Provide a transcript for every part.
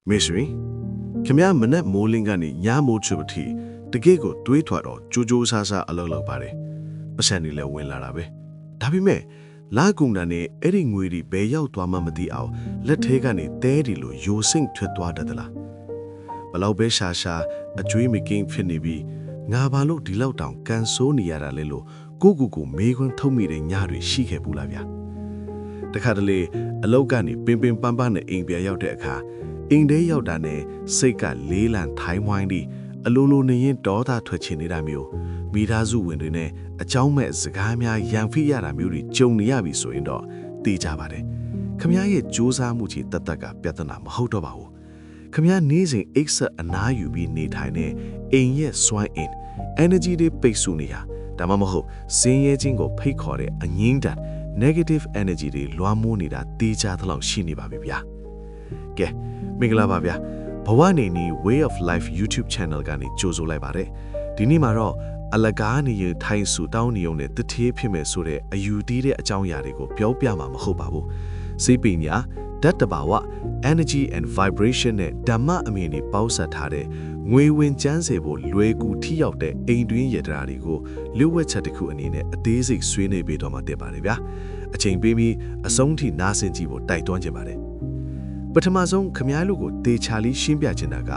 Misery ခင်ဗျားမနဲ့မိုးလင်းကနေညမိုးချူပတိတကယ့်ကိုတွေးထွားတော့ကြိုးကြိုးဆားဆားအလုပ်လုပ်ပါတယ်ပတ်စံနေလဲဝင်လာတာပဲဒါပေမဲ့လာကုံတန်နဲ့အဲ့ဒီငွေတွေဘယ်ရောက်သွားမှမသိအောင်လက်ထဲကနေတဲဒီလိုယိုစိမ့်ထွက်သွားတတ်သလားဘလောက်ပဲရှာရှာအကျွေးမကင်းဖြစ်နေပြီးငါဘာလို့ဒီလောက်တောင်ကန်ဆိုးနေရတာလဲလို့ကိုမေးခွန်းထုတ်မိတဲ့ညတွေရှိခဲ့ဘူးလားဗျာတခါတလေအလောက်ကနေပင်ပန်းနဲ့အိမ်ပြန်ရောက်တဲ့အခါအိမ်ထဲရောက်တာနဲ့စိတ်ကလေးလံထိုင်းဝိုင်းပြီးအလိုလိုနေရင်ဒေါသထွက်ချင်နေတာမျိုးမိသားစုဝင်တွေနဲ့အကြောင်းမဲ့စကားများရန်ဖိရတာမျိုးတွေကြုံနေရပြီဆိုရင်တော့သိကြပါတယ်ခမ ्या ရဲ့စူးစမ်းမှုကြီးတတ်ကပြဿနာမဟုတ်တော့ပါဘူးခမ ्या နေစဉ်အိတ်ဆက်အနားယူပြီးနေထိုင်တဲ့အိမ်ရဲ့စွမ်းအင် energy တွေပိတ်ဆို့နေတာဒါမှမဟုတ်စင်းရဲခြင်းကိုဖိတ်ခေါ်တဲ့အငင်းတန် negative energy တွေလွှမ်းမိုးနေတာတေးကြသလောက်ရှိနေပါပြီဗျာကဲမင်္ဂလာပါဗျာဘဝနေနီ Way of Life YouTube Channel ကနေကြိုဆိုလိုက်ပါတယ်ဒီနေ့မှာတော့အလကားနေရင်ထိုင်ဆူတောင်းနေုံနဲ့တထေးဖြစ်မယ်ဆိုတဲ့အယူတီးတဲ့အကြောင်းအရာတွေကိုပြောပြမှာမဟုတ်ပါဘူးစိတ်ပညာဓာတ်တဘာဝ energy and vibration နဲ့ဓမ္မအမြင်တွေပေါင်းစပ်ထားတဲ့ငွေဝင်ကျန်းစေဖို့လွယ်ကူထိရောက်တဲ့အိမ်တွင်းရတရာတွေကိုလူဝက်ချက်တစ်ခုအနေနဲ့အသေးစိတ်ဆွေးနွေးပေးတော့မှတက်ပါတယ်ဗျာအချိန်ပေးပြီးအဆုံးထိနားဆင်ကြည့်ဖို့တိုက်တွန်းချင်ပါတယ်ပထမဆုံးခမားလူကိုတေချာလေးရှင်းပြချင်တာက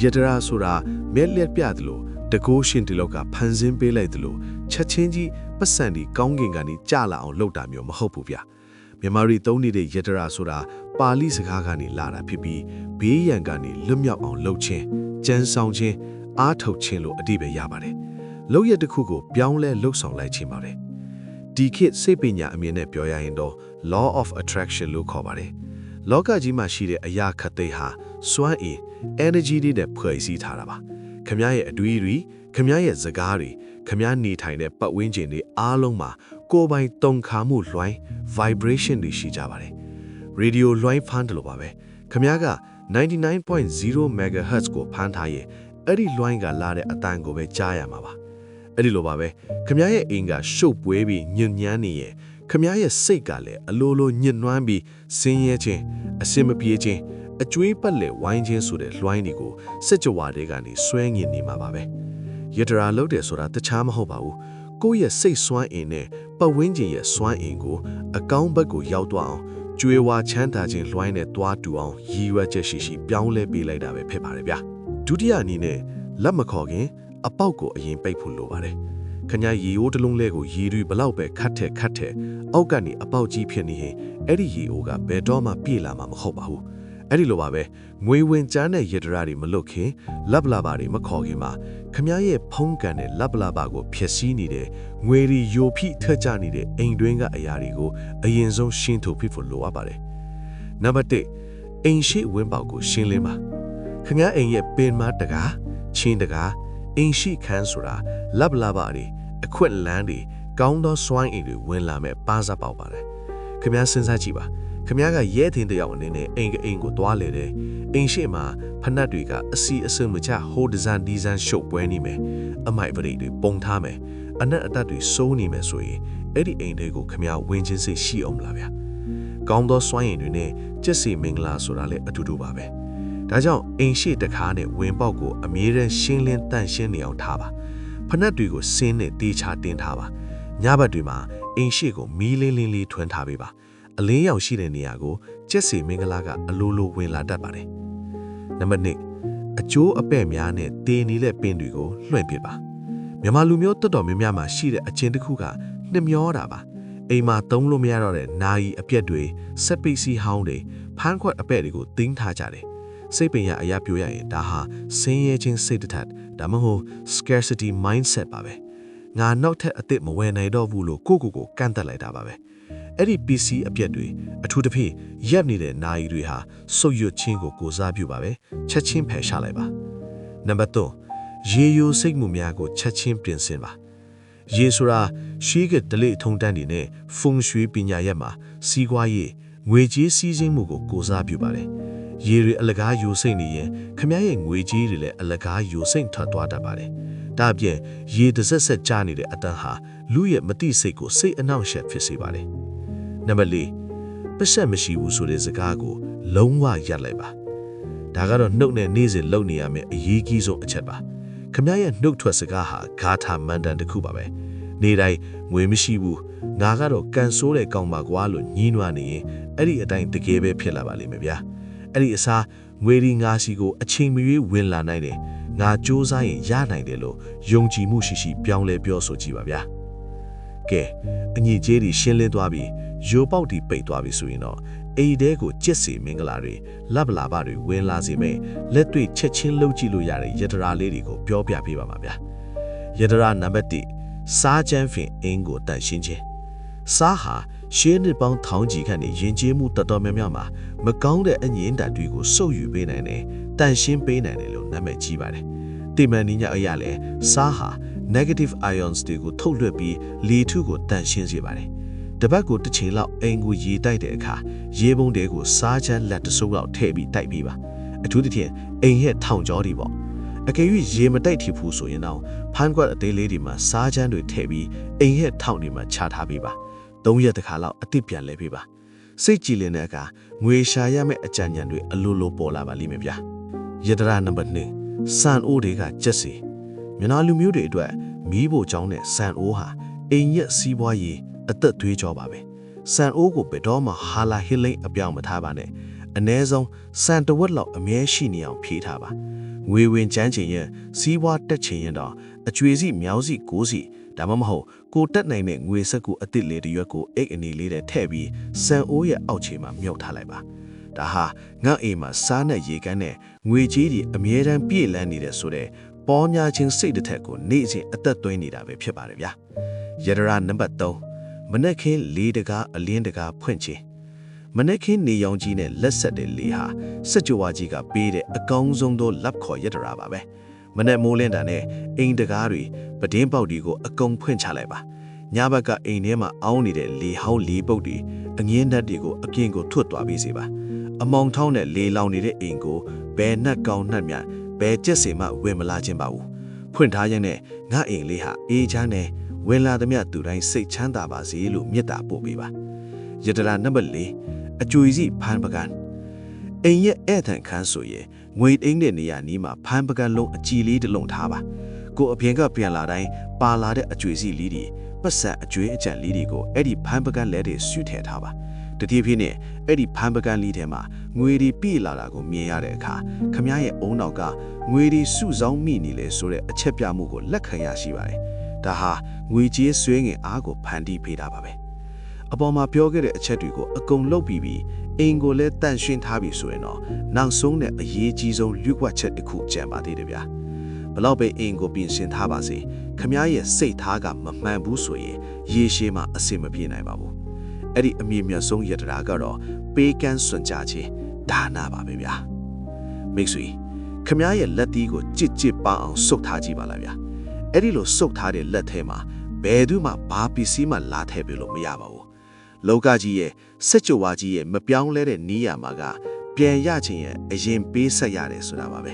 ရတရာဆိုတာမဲလက်ပြတယ်လို့တကိုးရှင်ဒီလောက်ကဖန်ဆင်းပေးလိုက်တယ်လို့ချက်ချင်းကြီးပတ်စံဒီကောင်းကင်ကနေကြလာအောင်လုပ်တာမျိုးမဟုတ်ဘူးဗျမြန်မာရီသုံးနေတဲ့ရတရာဆိုတာပါဠိစကားကနေလာတာဖြစ်ပြီးဘေးရန်ကနေလွတ်မြောက်အောင်လုပ်ခြင်းကြမ်းဆောင်ခြင်းအားထုတ်ခြင်းလို့အတိပ္ပယ်ရပါတယ်လုပ်ရတစ်ခုကိုပြောင်းလဲလှုပ်ဆောင်လိုက်ခြင်းပါတယ်ဒီခေတ်စိတ်ပညာအမြင်နဲ့ပြောရရင်တော့ law of attraction လို့ခေါ်ပါတယ်လောကကြီးမှာရှိတဲ့အရာခတ်သိမ်းဟာစွမ်းအင် energy တွေနဲ့ဖွဲ့စည်းထားတာပါခမ ्या ရဲ့အတွေးတွေခမ ्या ရဲ့စကားတွေခမ ्या နေထိုင်တဲ့ပတ်ဝန်းကျင်တွေအားလုံးမှာကိုယ်ပိုင်တုံခါမှုလွှိုင်း vibration တွေရှိကြပါတယ် radio လွှိုင်းဖမ်းတယ်လို့ပါပဲခမ ्या က 99.0 MHz ကိုဖမ်းထားရင်အဲ့ဒီလွှိုင်းကလာတဲ့အတန်ကိုပဲကြားရမှာပါအဲ့ဒီလိုပါပဲခမ ्या ရဲ့အိမ်ကရှုပ်ပွေးပြီးညဉ့်ညမ်းနေရင်ခမ ्या ရဲ့စိတ်ကလည်းအလိုလိုညှဉ်းနှွမ်းပြီးဆင်းရဲခြင်းအစင်မပြေခြင်းအကျွေးပတ်လက်ဝိုင်းခြင်းဆိုတဲ့လွှိုင်းတွေကိုစစ်ကြွားတွေကနေဆွဲငင်နေမှာပါပဲရတရာလုပ်တယ်ဆိုတာတခြားမဟုတ်ပါဘူးကိုယ့်ရဲ့စိတ်စွမ်းအင်နဲ့ပတ်ဝန်းကျင်ရဲ့စွမ်းအင်ကိုအကောင်းဘက်ကိုရောက်သွားအောင်ကျွေးဝါချမ်းသာခြင်းလွှိုင်းနဲ့တွားတူအောင်ရည်ရွယ်ချက်ရှိပြောင်းလဲပေးလိုက်တာပဲဖြစ်ပါတယ်ဗျာဒုတိယအနေနဲ့လက်မခေါ်ခင်အပေါက်ကိုအရင်ပိတ်ဖို့လိုပါတယ်ခညာရေအိုးတစ်လုံးလဲကိုရေတွေဘလောက်ပဲခတ်တဲ့အောက်ကနေအပေါက်ကြီးဖြစ်နေရင်အဲ့ဒီရေအိုးကဘယ်တော့မှပြေလာမှာမဟုတ်ပါဘူးအဲ့ဒီလိုပါပဲငွေဝင်ကျန်းတဲ့ရတရာတွေမလွတ်ခင်လက်ပလာပါတွေမခေါ်ခင်မှာခမားရဲ့ဖုံးကန်တဲ့လက်ပလာပါကိုဖျက်ဆီးနေတဲ့ငွေရီယိုဖိထက်ကြနေတဲ့အိမ်တွင်းကအရာတွေကိုအရင်ဆုံးရှင်းထုတ်ဖို့လိုအပ်ပါတယ်နံပါတ်1အိမ်ရှိဝင်းပေါက်ကိုရှင်းလင်းပါခမားအိမ်ရဲ့ပင်မတကားချင်းတကားအိမ်ရှိခန်းဆိုတာလက်ပလာပါတွေအခွင့်လန်းတွေကောင်းသောစွမ်းအင်တွေဝင်လာမဲ့ပါစားပေါက်ပါတယ်ခမားစဉ်းစားကြည့်ပါခမ ्या ကရဲထင်းတယောက်အနေနဲ့အိမ်ကိုတွားလေတယ်အိမ်ရှိမှာဖနက်တွေကအစီအစမချဟိုဒီဇိုင်းရှုပ်ပွဲနေမယ်အမိုက်ပရိတွေပုံထားမယ်အနက်အတတ်တွေစိုးနေမယ်ဆိုရင်အဲ့ဒီအိမ်တွေကိုခမ ्या ဝင်ချင်းစိတ်ရှိအောင်လားဗျာကောင်းသောစွမ်းရည်တွေနဲ့ကျက်စီမင်္ဂလာဆိုတာလည်းအတူတူပါပဲဒါကြောင့်အိမ်ရှိတကားနဲ့ဝင်ပေါက်ကိုအမြဲတမ်းရှင်းလင်းတန့်ရှင်းနေအောင်ထားပါဖနက်တွေကိုစင်းနဲ့တေးချတင်းထားပါညဘက်တွေမှာအိမ်ရှိကိုမီးလင်းလေးထွန်းထားပေးပါအလင်းရောင်ရှိတဲ့နေရာကိုကျက်စီမင်္ဂလာကအလိုလိုဝင်လာတတ်ပါတယ်နံပါတ်2အကျိုးအပဲ့များနဲ့တေနေတဲ့ပင်တွေကိုလွှင့်ပစ်ပါမြန်မာလူမျိုးတော်တော်များများမှာရှိတဲ့အချင်းတစ်ခုကနှမျောတာပါအိမ်မှာသုံးလို့မရတော့တဲ့နာယီအပြက်တွေစက်ပိစီဟောင်းတွေဖမ်းခွက်အပဲ့တွေကိုတင်းထားကြတယ်စိတ်ပင်ရအရာပြိုရရင်ဒါဟာဆင်းရဲခြင်းစိတ်တစ်ထက်ဒါမှမဟုတ် scarcity mindset ပါပဲငါနောက်ထပ်အသစ်မဝယ်နိုင်တော့ဘူးလို့ကိုကန့်တက်လိုက်တာပါပဲအဲ့ဒီ PC အပြက်တွေအထူးသဖြင့်ရက်နေတဲ့နာယီတွေဟာဆုပ်ယွတ်ခြင်းကိုစားပြုပါပဲချက်ချင်းဖယ်ရှားလိုက်ပါနံပါတ်3ရေယိုစိတ်မှုများကိုချက်ချင်းပြင်ဆင်ပါရေဆိုတာရှိကဒလိထုံတန်းတွေနဲ့ဖုန်ရွှေပညာရက်မှာစီးပွားရေးငွေကြေးစည်းစိမ်မှုကိုစားပြုပါတယ်ရေတွေအလကားယိုစိမ့်နေရင်ခမ ्या ရဲ့ငွေကြေးတွေလည်းအလကားယိုစိမ့်ထွက်သွားတတ်ပါတယ်ဒါအပြင်ရေတစ်ဆက်ကျနေတဲ့အတန်းဟာလူရဲ့မတိစိတ်ကိုစိတ်အနှောင့်အယှက်ဖြစ်စေပါတယ်နံပါတ်4ပတ်ဆက်မရှိဘူးဆိုတဲ့စကားကိုလုံးဝရပ်လိုက်ပါ ဒါကတော့နှုတ်နဲ့နေ့စဉ်လုံနေရမယ်အရေးကြီးဆုံးအချက်ပါခမရဲ့နှုတ်ထွက်စကားဟာဂါထာမန်တန်တစ်ခုပါပဲနေတိုင်းငွေမရှိဘူးငါကတော့ကန်ဆိုးတဲ့ကောင်ပါကွာလို့ညှင်းနွားနေရင်အဲ့ဒီအတိုင်းတကယ်ပဲဖြစ်လာပါလိမ့်မယ်ဗျာအဲ့ဒီအစားငွေဒီငါစီကိုအချိန်မရွေးဝင်လာနိုင်တယ်ငါစူးစမ်းရင်ရနိုင်တယ်လို့ယုံကြည်မှုရှိပြောင်းလဲပြောဆိုကြည့်ပါဗျာကဲအညီကျေးတွေရှင်းလင်းသွားပြီးရိုးပေါက်တီပိတ်သွားပြီဆိုရင်တော့အိမ်တဲကိုကြက်စီမင်္ဂလာတွေလက်လာပတွေဝင်လာစေမယ်လက်တွေ့ချက်ချင်းလှုပ်ကြည့်လို့ရတဲ့ယတရာလေးတွေကိုပြောပြပေးပါမှာဗျာယတရာနံပါတ်1စားချမ်းဖင်အင်းကိုတန်ရှင်းခြင်းစားဟာရှင်းနှစ်ပေါင်းထောင်ကြီးခန့်နေရင်ကျေးမှုတတော်များများမှာမကောင်းတဲ့အငြင်းတန်တွေကိုစုပ်ယူပေးနိုင်တယ်တန်ရှင်းပေးနိုင်တယ်လို့နာမည်ကြီးပါတယ်တိမန်နီညာအရာလဲစားဟာ negative ions တွေကိုထုတ်လွှတ်ပြီးလေထုကိုတန်ရှင်းစေပါတယ်တပတ်ကိုတစ်ချိန်လောက်အိမ်ကိုရေတိုက်တဲ့အခါရေပုံတွေကိုစားချမ်းလက်တစိုးလောက်ထည့်ပြီးတိုက်ပြီးပါအထူးသဖြင့်အိမ်ရဲ့ထောင်ကျော်တွေပေါ့အကယ်၍ရေမတိုက်ထီဘူးဆိုရင်တော့ဖန်ကွက်အသေးလေးတွေမှာစားချမ်းတွေထည့်ပြီးအိမ်ရဲ့ထောင်တွေမှာချထားပေးပါ3ရက်တခါလောက်အစ်စ်ပြန်လဲပေးပါစိတ်ကြည်လင်တဲ့အခါငွေရှာရမယ့်အကြံဉာဏ်တွေအလိုလိုပေါ်လာပါလိမ့်မယ်ဗျာယတရာနံပါတ်2စံအိုးတွေကကျက်စီမြန်မာလူမျိုးတွေအတွက်မီးဖို့ကြောင်းတဲ့စံအိုးဟာအိမ်ရဲ့စီးပွားရေးအသက်သွေးကြောပါပဲစံအိုးကိုဘယ်တော့မှဟာလာဟစ်လိမ့်အပြောင်းမထားပါနဲ့အ ਨੇ ဆုံးစံတဝက်လောက်အမြဲရှိနေအောင်ဖြေးထားပါငွေဝင်ချမ်းချင်ရင်စီးပွားတက်ချင်ရင်တော့အကျွေစီမြောင်းစီကိုစီဒါမှမဟုတ်ကိုတက်နိုင်တဲ့ငွေစက်ကူအစ်စ်လေးတစ်ရွက်ကိုအိတ်အနေလေးနဲ့ထည့်ပြီးစံအိုးရဲ့အောက်ခြေမှာမြုပ်ထားလိုက်ပါဒါဟာငါအိမ်မှာစားနဲ့ရေကန်းနဲ့ငွေကြီးတွေအမြဲတမ်းပြည့်လန်းနေတဲ့ဆိုတဲ့ပေါ်များခြင်းစိတ်တစ်ထက်ကိုနေ့စဉ်အသက်သွင်းနေတာပဲဖြစ်ပါတယ်ဗျာယတရာနံပါတ်3မနက်ခင်းလေးတကားအလင်းတကားဖွင့်ခြင်းမနက်ခင်းနေရောင်ကြီးနဲ့လက်ဆက်တဲ့လေဟာစက်ကြွားကြီးကပေးတဲ့အကောင်းဆုံးသောလက်ခေါ်ယတရာပါပဲမနက်မိုးလင်းတာနဲ့အိမ်တကားတွေပတင်းပေါက်တွေကိုအကုန်ဖွင့်ချလိုက်ပါညဘက်ကအိမ်ထဲမှာအောင်းနေတဲ့လေဟောင်းလေပုတ်တွေအငင်းဓာတ်တွေကိုအပြင်ကိုထွတ်သွားပေးစေပါအမောင်ထောင်းတဲ့လေလောင်နေတဲ့အိမ်ကိုဘယ်နှက်ကောင်းနှက်မြဘယ်ကျက်စီမှဝင်မလာခြင်းပါဘူးဖွင့်ထားရင်းနဲ့ငါအိမ်လေးဟာအေးချမ်းနဲ့ဝင်လာသမျှသူတိုင်းစိတ်ချမ်းသာပါစေလို့မေတ္တာပို့ပေးပါယတရာနံပါတ်4အကျွေစီဖန်ပကံအိမ်ရဲ့အဲ့ထန်ခန်းဆိုရင်ငွေအိမ်တဲ့နေရာနီးမှာဖန်ပကံလုံးအကြည်လေးတစ်လုံးထားပါကိုအပြင်ကပြန်လာတိုင်းပါလာတဲ့အကျွေစီလေးတွေပတ်စံအကျွေးအကြံလေးတွေကိုအဲ့ဒီဖန်ပကံလဲတွေဆွထည့်ထားပါတတိဖြစ်နဲ့အဲ့ဒီဖန်ပကံလေးထဲမှာငွေတွေပြည့်လာတာကိုမြင်ရတဲ့အခါခမရဲ့အုံနောက်ကငွေတွေစုဆောင်းမိနေလေဆိုတဲ့အချက်ပြမှုကိုလက်ခံရရှိပါတယ်ဒါဟာငွေကြေးဆွေးငင်အားကိုဖန်တီးပေးတာပါပဲအပေါ်မှာပြောခဲ့တဲ့အချက်တွေကိုအကုန်လုပ်ပြီးအိမ်ကိုလည်းတန့်ရှင်းထားပြီဆိုရင်တော့နောက်ဆုံးနဲ့အရေးကြီးဆုံးလူ့ကွက်ချက်တစ်ခုကြံပါသေးတယ်ဗျာဘလောက်ပဲအိမ်ကိုပြင်ဆင်ထားပါစေခမရဲ့စိတ်ထားကမမှန်ဘူးဆိုရင်ရေရှည်မှာအဆင်မပြေနိုင်ပါဘူးအဲ့ဒီအမြင့်မြတ်ဆုံးယတရာကတော့ပေးကမ်းစွန့်ကြခြင်းဒါနပါပဲဗျာမိတ်ဆွေခမရဲ့လက်သီးကိုကြစ်ကြစ်ပအောင်စုပ်ထားကြည့်ပါလားဗျာအဲ့ဒီလိုစုပ်ထားတဲ့လက်ထဲမှာဘယ်သူမှဘာပစ္စည်းမှလာထည့်ပြလို့မရပါဘူးလောကကြီးရဲ့စက်ကြွားကြီးရဲ့မပြောင်းလဲတဲ့နီးရမှာကပြန်ရခြင်းရဲ့အရင်ပေးဆက်ရတယ်ဆိုတာပါပဲ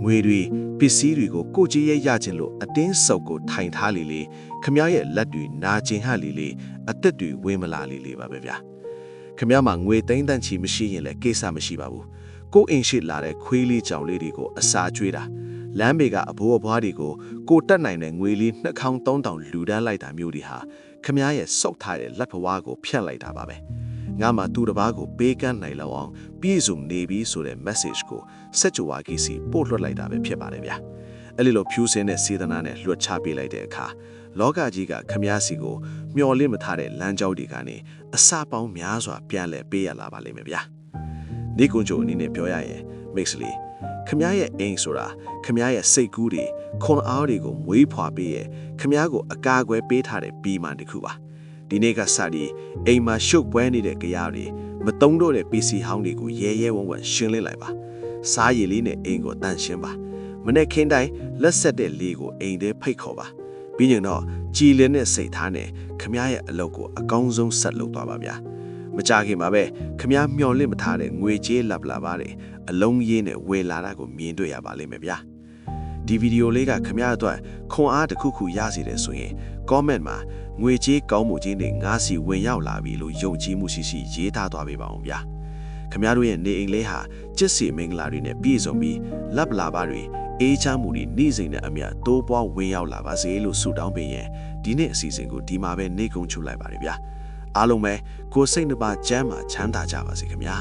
ငွေတွေပစ္စည်းတွေကိုကိုကြည်ရဲ့ရခြင်းလို့အတင်းစုပ်ကိုထိုင်ထားလေခမရဲ့လက်တွေနာကျင်ဟလေအသက်တွေဝင်းမလာလေပါပဲဗျာခမမှာငွေသိန်းတန်းချီမရှိရင်လည်းကိစ္စမရှိပါဘူးကိုအိမ်ရှိလာတဲ့ခွေးလေးကြောင်လေးတွေကိုအစာကျွေးတာလမ်းဘေကအဘိုးအဘွားတွေကိုကိုတက်နိုင်တဲ့ငွေလေး2300လူဒန်းလိုက်တာမျိုးတွေဟာခမရဲ့စုပ်ထားတဲ့လက်ဖွားကိုဖြတ်လိုက်တာပါပဲငါမှသူတစ်ပါးကိုပေးကမ်းနိုင်လောက်အောင်ပြည့်စုံနေပြီဆိုတဲ့ message ကိုစက်ကြွားကြီးစီပို့လွှတ်လိုက်တာပဲဖြစ်ပါတယ်ဗျာအဲ့ဒီလိုဖြူစင်းတဲ့စေတနာနဲ့လွှတ်ချပေးလိုက်တဲ့အခါလောကကြီးကခမစီကိုမျော်လင့်မထားတဲ့လမ်းကြောင်းတွေကနေအစပေါင်းများစွာပြန်လဲပေးရလာပါလိမ့်မယ်ဗျာဒီကွန်ဂျိုအနေနဲ့ပြောရရင် mix လေးခမရဲ့အိမ်ဆိုတာခမရဲ့စိတ်ကူးတွေခွန်အားတွေကိုမွေးဖွာပေးရဲ့ခမကိုအကာအကွယ်ပေးထားတဲ့ပြီးမှန်တစ်ခုပါဒီနေ့ကစပြီးအိမ်မှာရှုပ်ပွဲနေတဲ့ကြားတွေမတုံးတော့တဲ့ PC ဟောင်းတွေကိုရဲရဲဝံ့ဝံ့ရှင်းလင်းလိုက်ပါစားရည်လေးနဲ့အိမ်ကိုတန့်ရှင်းပါမနေ့ခင်းတိုင်းလက်ဆက်တဲ့လေးကိုအိမ်ထဲဖိတ်ခေါ်ပါပြီးရင်တော့ကြည်လင်းတဲ့စိတ်ထားနဲ့ခမရဲ့အလုပ်ကိုအကောင်းဆုံးဆက်လုပ်သွားပါဗျာမကြခင်မှာပဲခမမျော်လင့်မထားတဲ့ငွေကြေးလပ်လာပါတယ်အလုံးရင်းနဲ့ဝယ်လာတာကိုမြင်တွေ့ရပါလိမ့်မယ်ဗျာဒီဗီဒီယိုလေးကခမအတွက်ခွန်အားတစ်ခုခုရစေတယ်ဆိုရင် comment မှာငွေကြေးကောင်းမှုချင်းတွေငါးစီဝင်ရောက်လာပြီလို့ယုံကြည်မှုရှိရှိရေးထားသွားပေးပါအောင်ဗျာခ ခမရတို့ရဲ့နေအိမ်လေးဟာကျစ်စီမင်္ဂလာတွေနဲ့ပြည့်စုံပြီးလက်လာပါတွေအေးချမ်းမှုတွေနှိမ့်စိမ့်တဲ့အမြတ်တိုးပွားဝင်ရောက်လာပါစေလို့ဆုတောင်းပေးရင်ဒီနေ့အစီအစဉ်ကိုဒီမှာပဲနေကုန်းချုပ်လိုက်ပါတယ်ဗျာအားလုံးပဲကိုယ်စိတ်နှပါကျမ်းမှာချမ်းသာကြပါစေခင်ဗျာ